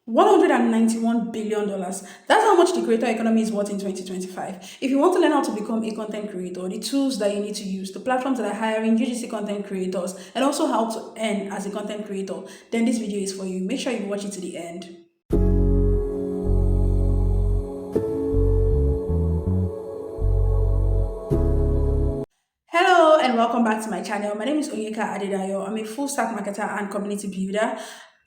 $191 billion. That's how much the creator economy is worth in 2025. If you want to learn how to become a content creator, the tools that you need to use, the platforms that are hiring UGC content creators, and also how to earn as a content creator, then this video is for you. Make sure you watch it to the end. Hello and welcome back to my channel. My name is Onyeka Adedayo. I'm a full stack marketer and community builder.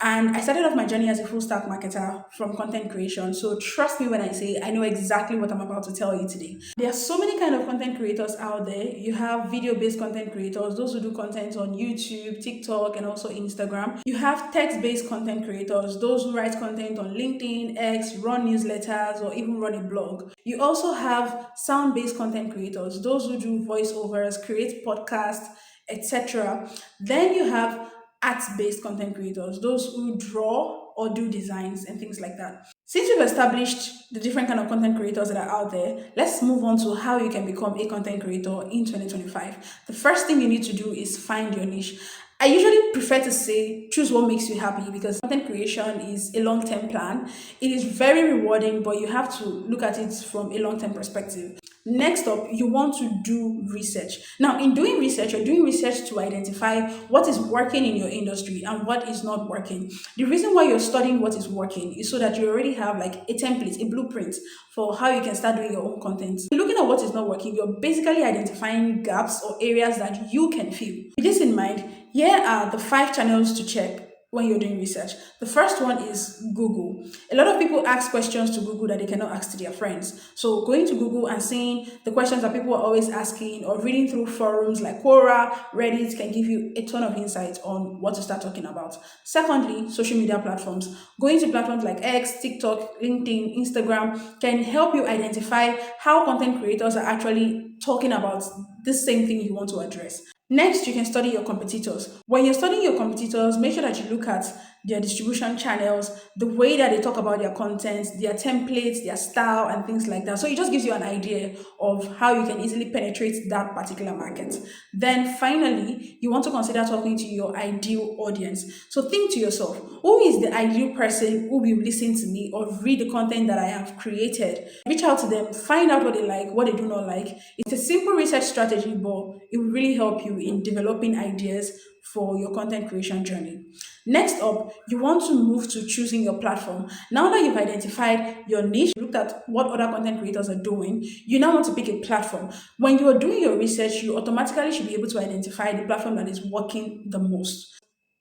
And I started off my journey as a full stack marketer from content creation. So trust me when I say I know exactly what I'm about to tell you today. There are so many kind of content creators out there. You have video-based content creators, those who do content on YouTube, TikTok, and also Instagram. You have text-based content creators, those who write content on LinkedIn, X, run newsletters, or even run a blog. You also have sound-based content creators, those who do voiceovers, create podcasts, etc. Then you have art-based content creators, those who draw or do designs and things like that. Since we've established the different kind of content creators that are out there, let's move on to how you can become a content creator in 2025. The first thing you need to do is find your niche. I usually prefer to say choose what makes you happy because content creation is a long-term plan. It is very rewarding, but you have to look at it from a long-term perspective. Next up, you want to do research. Now, in doing research, you're doing research to identify what is working in your industry and what is not working. The reason why you're studying what is working is so that you already have like a template, a blueprint for how you can start doing your own content. Looking at what is not working, you're basically identifying gaps or areas that you can fill. With this in mind, here are the 5 channels to check when you're doing research. The first one is Google. A lot of people ask questions to Google that they cannot ask to their friends. So going to Google and seeing the questions that people are always asking or reading through forums like Quora, Reddit can give you a ton of insight on what to start talking about. Secondly, social media platforms. Going to platforms like X, TikTok, LinkedIn, Instagram can help you identify how content creators are actually talking about the same thing you want to address. Next, you can study your competitors. When you're studying your competitors, make sure that you look at their distribution channels, the way that they talk about their content, their templates, their style, and things like that. So it just gives you an idea of how you can easily penetrate that particular market. Then finally, you want to consider talking to your ideal audience. So think to yourself, who is the ideal person who will listen to me or read the content that I have created? Reach out to them, find out what they like, what they do not like. It's a simple research strategy, but it will really help you in developing ideas for your content creation journey. Next up, you want to move to choosing your platform. Now that you've identified your niche, looked at what other content creators are doing, you now want to pick a platform. When you are doing your research, you automatically should be able to identify the platform that is working the most.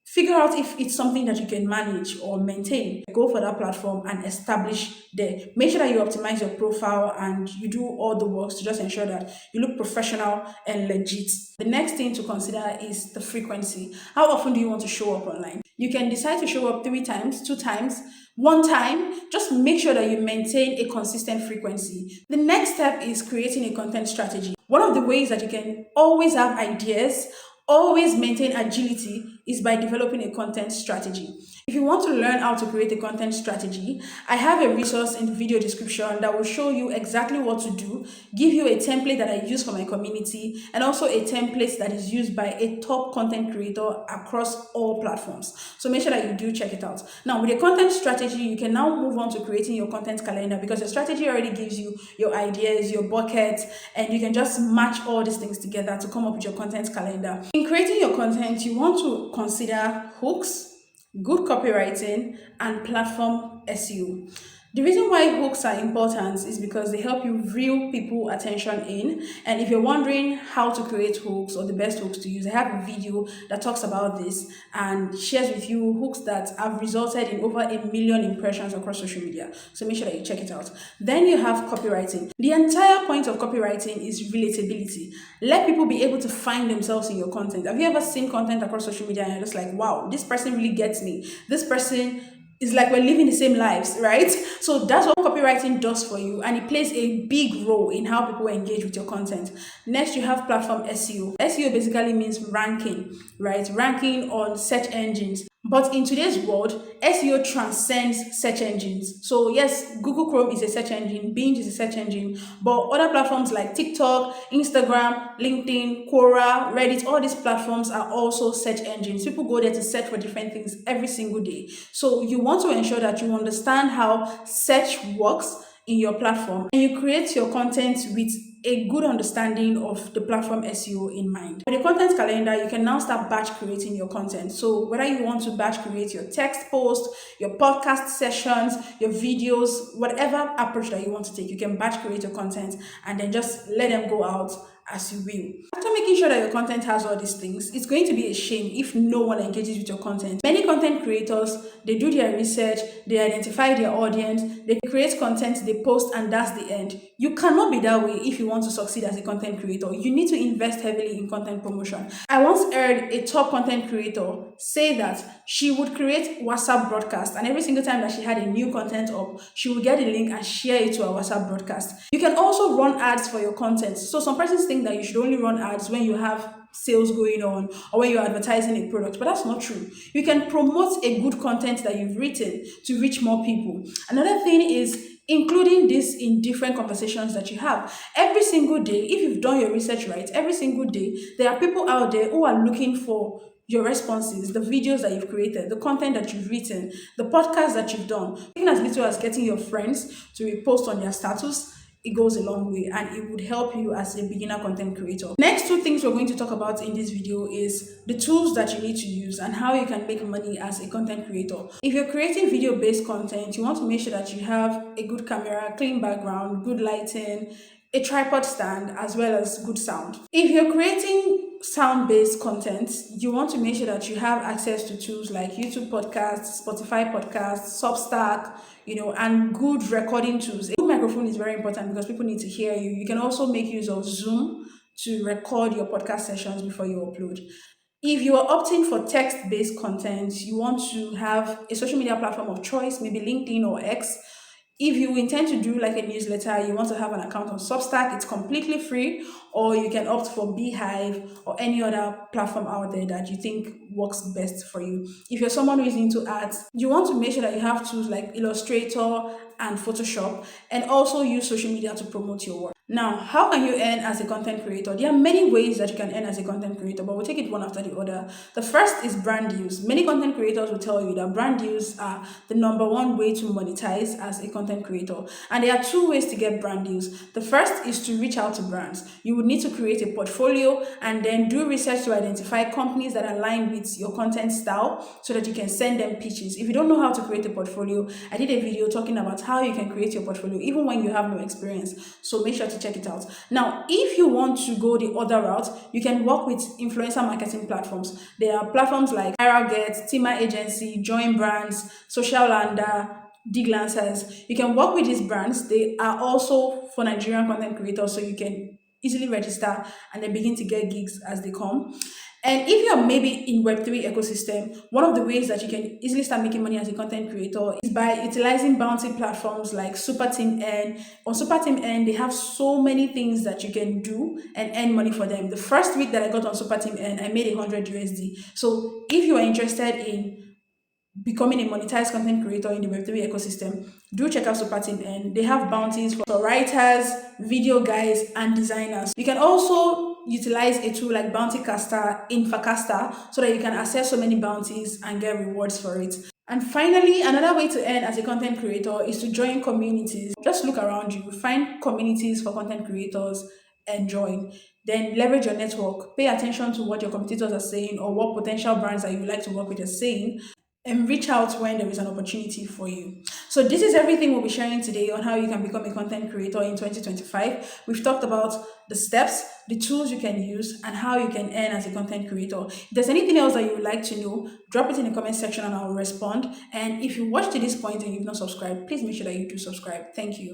Figure out if it's something that you can manage or maintain. Go for that platform and establish there. Make sure that you optimize your profile and you do all the works to just ensure that you look professional and legit. The next thing to consider is the frequency. How often do you want to show up online? You can decide to show up 3 times, 2 times, 1 time. Just make sure that you maintain a consistent frequency. The next step is creating a content strategy. One of the ways that you can always have ideas, always maintain agility is by developing a content strategy. If you want to learn how to create a content strategy, I have a resource in the video description that will show you exactly what to do, give you a template that I use for my community, and also a template that is used by a top content creator across all platforms. So make sure that you do check it out. Now, with a content strategy, you can now move on to creating your content calendar because your strategy already gives you your ideas, your buckets, and you can just match all these things together to come up with your content calendar. In creating your content, you want to consider hooks, good copywriting, and platform SEO. The reason why hooks are important is because they help you reel people attention in. And if you're wondering how to create hooks or the best hooks to use, I have a video that talks about this and shares with you hooks that have resulted in over 1 million impressions across social media. So make sure that you check it out. Then you have copywriting. The entire point of copywriting is relatability. Let people be able to find themselves in your content. Have you ever seen content across social media and you're just like, wow, this person really gets me. This person is like we're living the same lives, right? So that's what copywriting does for you, and it plays a big role in how people engage with your content. Next, you have platform SEO. SEO basically means ranking, right? Ranking on search engines. But in today's world, SEO transcends search engines. So yes, Google Chrome is a search engine, Bing is a search engine, but other platforms like TikTok, Instagram, LinkedIn, Quora, Reddit, all these platforms are also search engines. People go there to search for different things every single day. So you want to ensure that you understand how search works in your platform and you create your content with a good understanding of the platform SEO in mind. With the content calendar, you can now start batch creating your content. So whether you want to batch create your text post, your podcast sessions, your videos, whatever approach that you want to take, you can batch create your content and then just let them go out as you will. After making sure that your content has all these things, it's going to be a shame if no one engages with your content. Many content creators, they do their research, they identify their audience, they create content, they post, and that's the end. You cannot be that way if you want to succeed as a content creator. You need to invest heavily in content promotion. I once heard a top content creator say that she would create WhatsApp broadcast, and every single time that she had a new content up, she would get a link and share it to her WhatsApp broadcast. You can also run ads for your content. So some persons think that you should only run ads when you have sales going on or when you're advertising a product, but that's not true. You can promote a good content that you've written to reach more people. Another thing is including this in different conversations that you have every single day. If you've done your research right, every single day there are people out there who are looking for your responses, the videos that you've created, the content that you've written, the podcast that you've done. Even as little as getting your friends to repost on their status, it goes a long way and it would help you as a beginner content creator. Next two things we're going to talk about in this video is the tools that you need to use and how you can make money as a content creator. If you're creating video-based content, you want to make sure that you have a good camera, clean background, good lighting, a tripod stand, as well as good sound. If you're creating sound-based content, you want to make sure that you have access to tools like YouTube podcasts, Spotify podcasts, Substack, and good recording tools. A good microphone is very important because people need to hear you. You can also make use of Zoom to record your podcast sessions before you upload. If you are opting for text-based content, you want to have a social media platform of choice, maybe LinkedIn or X. If you intend to do like a newsletter, you want to have an account on Substack, it's completely free, or you can opt for Beehive or any other platform out there that you think works best for you. If you're someone who is into ads, you want to make sure that you have tools like Illustrator and Photoshop, and also use social media to promote your work. Now, how can you earn as a content creator? There are many ways that you can earn as a content creator, but we'll take it one after the other. The first is brand deals. Many content creators will tell you that brand deals are the number one way to monetize as a content creator. And there are two ways to get brand deals. The first is to reach out to brands. You would need to create a portfolio and then do research to identify companies that align with your content style so that you can send them pitches. If you don't know how to create a portfolio, I did a video talking about how you can create your portfolio even when you have no experience. So make sure to check it out. Now, if you want to go the other route, you can work with influencer marketing platforms. There are platforms like ViralGet, Tima Agency, Join Brands, Social Lander, Diglancers. You can work with these brands. They are also for Nigerian content creators, so you can easily register and then begin to get gigs as they come. And if you're maybe in Web3 ecosystem, one of the ways that you can easily start making money as a content creator is by utilizing bounty platforms like Super Team N. On Super Team N, they have so many things that you can do and earn money for them. The first week that I got on Super Team N, I made 100 USD. So if you are interested in becoming a monetized content creator in the Web3 ecosystem, do check out Super Team N. They have bounties for writers, video guys, and designers. You can also utilize a tool like Bountycaster, Infacaster, so that you can access so many bounties and get rewards for it. And finally, another way to earn as a content creator is to join communities. Just look around you, find communities for content creators and join. Then leverage your network. Pay attention to what your competitors are saying or what potential brands that you would like to work with are saying, and reach out when there is an opportunity for you. So this is everything we'll be sharing today on how you can become a content creator in 2025. We've talked about the steps, the tools you can use, and how you can earn as a content creator. If there's anything else that you would like to know, drop it in the comment section and I'll respond. And if you watched to this point and you've not subscribed, please make sure that you do subscribe. Thank you.